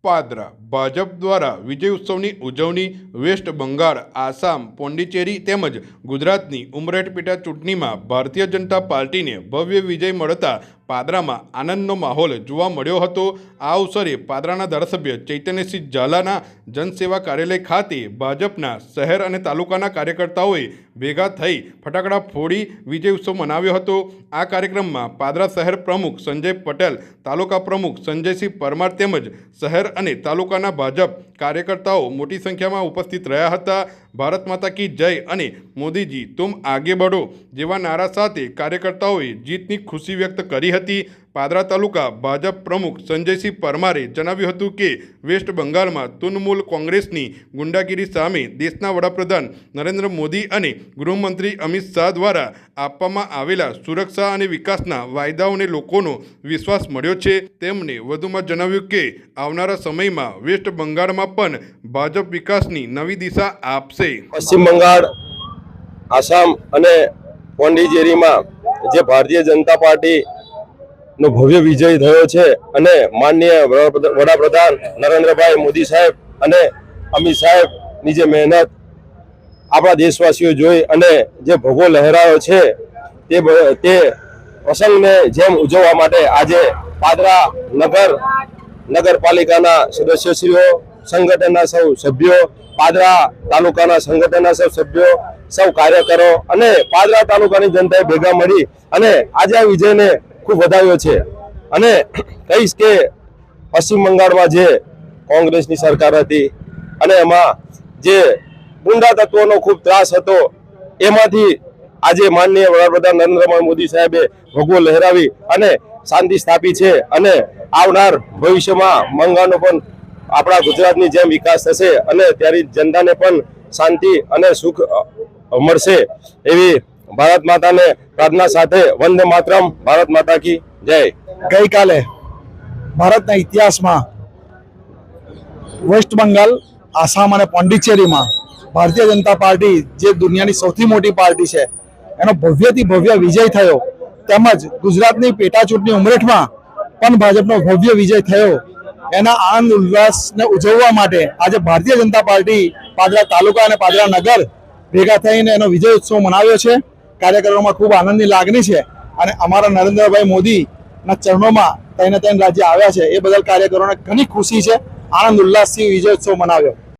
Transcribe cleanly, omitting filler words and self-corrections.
પાદરા ભાજપ દ્વારા વિજય ઉત્સવની ઉજવણી વેસ્ટ બંગાળ, આસામ, પોંડિચેરી તેમજ ગુજરાતની ઉમરેઠ પેટા ચૂંટણીમાં ભારતીય જનતા પાર્ટીને ભવ્ય વિજય મળતા પાદરામાં આનંદનો માહોલ જોવા મળ્યો હતો। આ અવસરે પાદરાના ધારાસભ્ય ચૈતન્યસિંહ ઝાલાના જનસેવા કાર્યાલય ખાતે ભાજપના શહેર અને તાલુકાના કાર્યકર્તાઓએ ભેગા થઈ ફટાકડા ફોડી વિજય ઉત્સવ મનાવ્યો હતો। આ કાર્યક્રમમાં પાદરા શહેર પ્રમુખ સંજય પટેલ, તાલુકા પ્રમુખ સંજયસિંહ પરમાર તેમજ શહેર અને તાલુકાના ભાજપ કાર્યકર્તાઓ મોટી સંખ્યામાં ઉપસ્થિત રહ્યા હતા। ભારત માતા કી જય અને મોદીજી તુમ આગે બઢો જેવા નારા સાથે કાર્યકર્તાઓએ જીતની ખુશી વ્યક્ત કરી હતી। પાદરા તાલુકા ભાજપ પ્રમુખ સંજયસિંહ પરમારે જણાવ્યું હતું કે વેસ્ટ બંગાળમાં તૃણમૂલ કોંગ્રેસની ગુંડાગીરી સામે દેશના વડાપ્રધાન નરેન્દ્ર મોદી અને ગૃહમંત્રી અમિત શાહ દ્વારા આપવામાં આવેલા સુરક્ષા અને વિકાસના વાયદાઓને લોકોનો વિશ્વાસ મળ્યો છે। તેમણે વધુમાં જણાવ્યું કે આવનારા સમયમાં વેસ્ટ બંગાળમાં પણ ભાજપ વિકાસની નવી દિશા આપશે। પશ્ચિમ બંગાળ, આસામ અને પોંડિચેરીમાં જે ભારતીય જનતા પાર્ટી નો ભવ્ય વિજય થયો છે અને માનનીય વડાપ્રધાન નરેન્દ્રભાઈ મોદી સાહેબ અને અમિત સાહેબની જે મહેનત આપણા દેશવાસીઓ જોઈ અને જે ભગવો લહેરાયો છે તે પ્રસંગને જેમ ઉજવવા માટે આજે પાદરા નગરપાલિકાના સદસ્યશ્રીઓ, સંગઠનના સૌ સભ્યો, પાદરા તાલુકાના સંગઠનના સૌ સભ્યો, સૌ કાર્યકરો અને પાદરા તાલુકાની જનતાએ ભેગા મળી અને આજે આ વિજયને ખૂબ વધાવ્યો છે। અને કહીશ કે પશ્ચિમ બંગાળમાં જે કોંગ્રેસની સરકાર હતી અને એમાં જે ગુંડા તત્વોનો ખૂબ ત્રાસ હતો, એમાંથી આજે માનનીય વડાપ્રધાન નરેન્દ્ર મોદી સાહેબે ભગવો લહેરાવી અને શાંતિ સ્થાપી છે અને આવનાર ભવિષ્યમાં બંગાળનો પણ આપણા ગુજરાતની જેમ વિકાસ થશે અને ત્યારે જનતાને પણ શાંતિ અને સુખ મળશે એવી ભારત માતાને પ્રાર્થના સાથે વંદે માતરમ, ભારત માતા કી જય। ગઈકાલે ભારતના ઇતિહાસમાં વેસ્ટ બંગાળ, આસામ અને પોંડિચેરીમાં ભારતીય જનતા પાર્ટી જે દુનિયાની સૌથી મોટી પાર્ટી છે એનો ભવ્યથી ભવ્ય વિજય થયો, તેમજ ગુજરાતની પેટા ચૂંટણી ઉમરેઠમાં પણ ભાજપનો ભવ્ય વિજય થયો। એના આનંદ ઉલ્લાસને ઉજવવા માટે આજે ભારતીય જનતા પાર્ટી પાદરા તાલુકા અને પાદરા નગર ભેગા થઈને એનો વિજય ઉત્સવ મનાવ્યો છે। કાર્યકરોમાં ખૂબ આનંદની લાગણી છે અને અમારા નરેન્દ્રભાઈ મોદીના ચરણોમાં તૈન રાજ્ય આવ્યા છે એ બદલ કાર્યકરોને ઘણી ખુશી છે। આનંદ ઉલ્લાસથી વિજય ઉત્સવ મનાવ્યો।